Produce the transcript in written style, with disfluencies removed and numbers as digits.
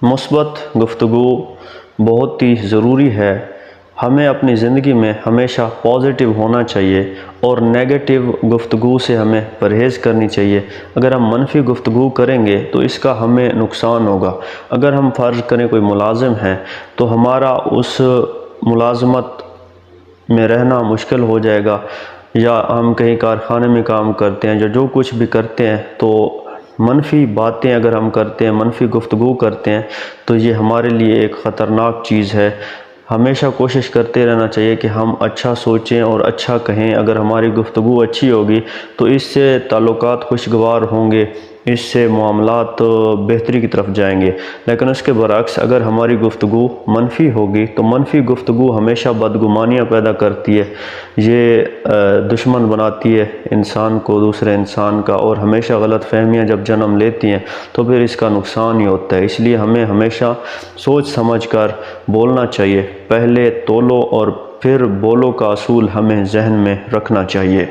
مثبت گفتگو بہت ہی ضروری ہے۔ ہمیں اپنی زندگی میں ہمیشہ پازیٹیو ہونا چاہیے اور نیگیٹو گفتگو سے ہمیں پرہیز کرنی چاہیے۔ اگر ہم منفی گفتگو کریں گے تو اس کا ہمیں نقصان ہوگا۔ اگر ہم فرض کریں کوئی ملازم ہے تو ہمارا اس ملازمت میں رہنا مشکل ہو جائے گا، یا ہم کہیں کارخانے میں کام کرتے ہیں، جو کچھ بھی کرتے ہیں تو منفی باتیں اگر ہم کرتے ہیں، منفی گفتگو کرتے ہیں تو یہ ہمارے لیے ایک خطرناک چیز ہے۔ ہمیشہ کوشش کرتے رہنا چاہیے کہ ہم اچھا سوچیں اور اچھا کہیں۔ اگر ہماری گفتگو اچھی ہوگی تو اس سے تعلقات خوشگوار ہوں گے، اس سے معاملات بہتری کی طرف جائیں گے۔ لیکن اس کے برعکس اگر ہماری گفتگو منفی ہوگی تو منفی گفتگو ہمیشہ بدگمانیاں پیدا کرتی ہے، یہ دشمن بناتی ہے انسان کو دوسرے انسان کا، اور ہمیشہ غلط فہمیاں جب جنم لیتی ہیں تو پھر اس کا نقصان ہی ہوتا ہے۔ اس لیے ہمیں ہمیشہ سوچ سمجھ کر بولنا چاہیے۔ پہلے تولو اور پھر بولو کا اصول ہمیں ذہن میں رکھنا چاہیے۔